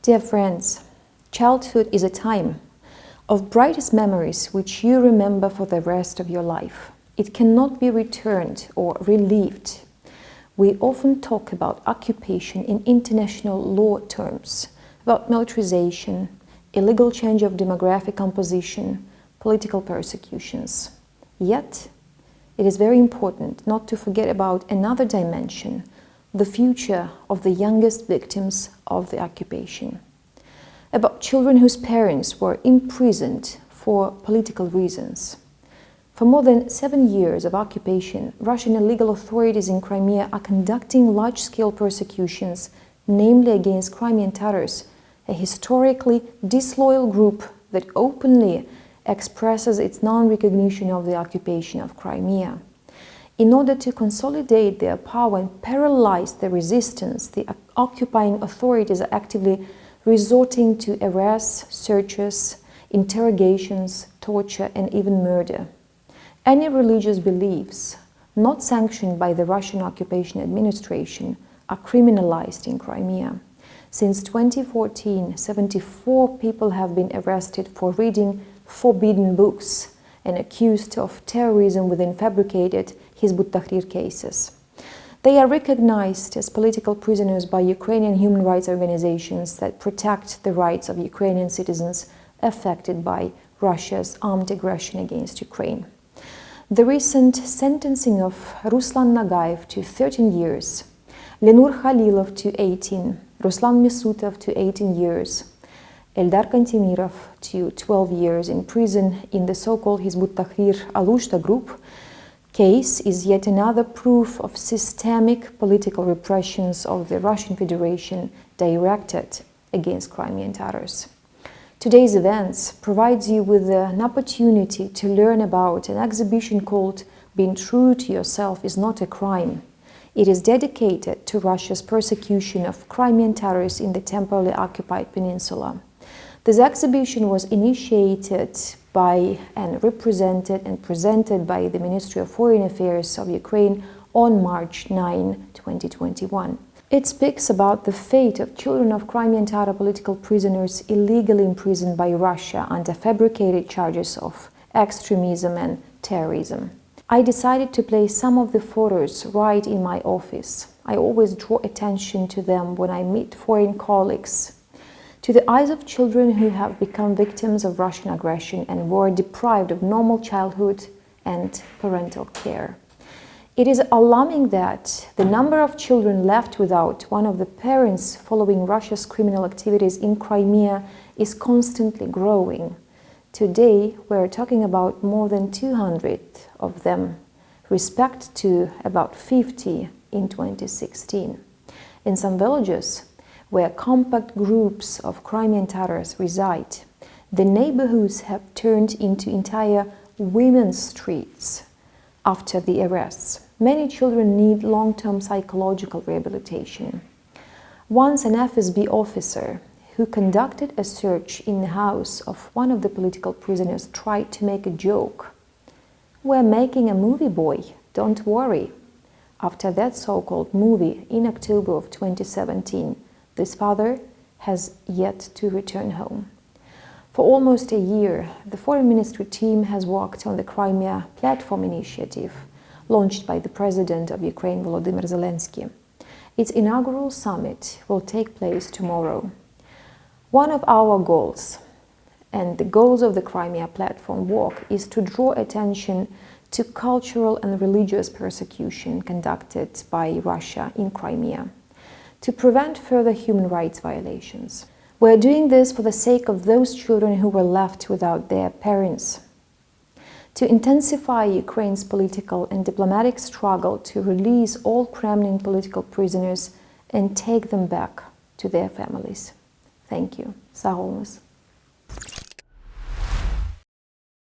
Dear friends, childhood is a time of brightest memories which you remember for the rest of your life. It cannot be returned or relived. We often talk about occupation in international law terms, about militarization, illegal change of demographic composition, political persecutions. Yet, it is very important not to forget about another dimension, the future of the youngest victims of the occupation. About children whose parents were imprisoned for political reasons. For more than 7 years of occupation, Russian illegal authorities in Crimea are conducting large-scale persecutions, namely against Crimean Tatars, a historically disloyal group that openly expresses its non-recognition of the occupation of Crimea. In order to consolidate their power and paralyze the resistance, the occupying authorities are actively resorting to arrests, searches, interrogations, torture, and even murder. Any religious beliefs not sanctioned by the Russian occupation administration are criminalized in Crimea. Since 2014, 74 people have been arrested for reading forbidden books and accused of terrorism within fabricated Hizb ut-Tahrir cases. They are recognized as political prisoners by Ukrainian human rights organizations that protect the rights of Ukrainian citizens affected by Russia's armed aggression against Ukraine. The recent sentencing of Ruslan Nagaev to 13 years, Lenur Khalilov to 18, Ruslan Mesutov to 18 years, Eldar Kantemirov to 12 years in prison in the so-called Hizb ut-Tahrir Alushta group case is yet another proof of systemic political repressions of the Russian Federation directed against Crimean Tatars. Today's events provides you with an opportunity to learn about an exhibition called "Being True to Yourself is Not a Crime." It is dedicated to Russia's persecution of Crimean Tatars in the temporarily occupied peninsula. This exhibition was initiated by and represented and presented by the Ministry of Foreign Affairs of Ukraine on March 9, 2021. It speaks about the fate of children of Crimean Tatar political prisoners illegally imprisoned by Russia under fabricated charges of extremism and terrorism. I decided to place some of the photos right in my office. I always draw attention to them when I meet foreign colleagues, to the eyes of children who have become victims of Russian aggression and were deprived of normal childhood and parental care. It is alarming that the number of children left without one of the parents following Russia's criminal activities in Crimea is constantly growing. Today, we're talking about more than 200 of them, respect to about 50 in 2016. In some villages, where compact groups of Crimean Tatars reside, the neighborhoods have turned into entire women's streets after the arrests. Many children need long-term psychological rehabilitation. Once an FSB officer who conducted a search in the house of one of the political prisoners tried to make a joke. "We're making a movie, boy, don't worry." After that so-called movie in October of 2017, this father has yet to return home. For almost a year, the Foreign Ministry team has worked on the Crimea Platform initiative, launched by the President of Ukraine, Volodymyr Zelensky. Its inaugural summit will take place tomorrow. One of our goals, and the goals of the Crimea Platform work, is to draw attention to cultural and religious persecution conducted by Russia in Crimea, to prevent further human rights violations. We're doing this for the sake of those children who were left without their parents, to intensify Ukraine's political and diplomatic struggle to release all Kremlin political prisoners and take them back to their families. Thank you. Sağ olunuz.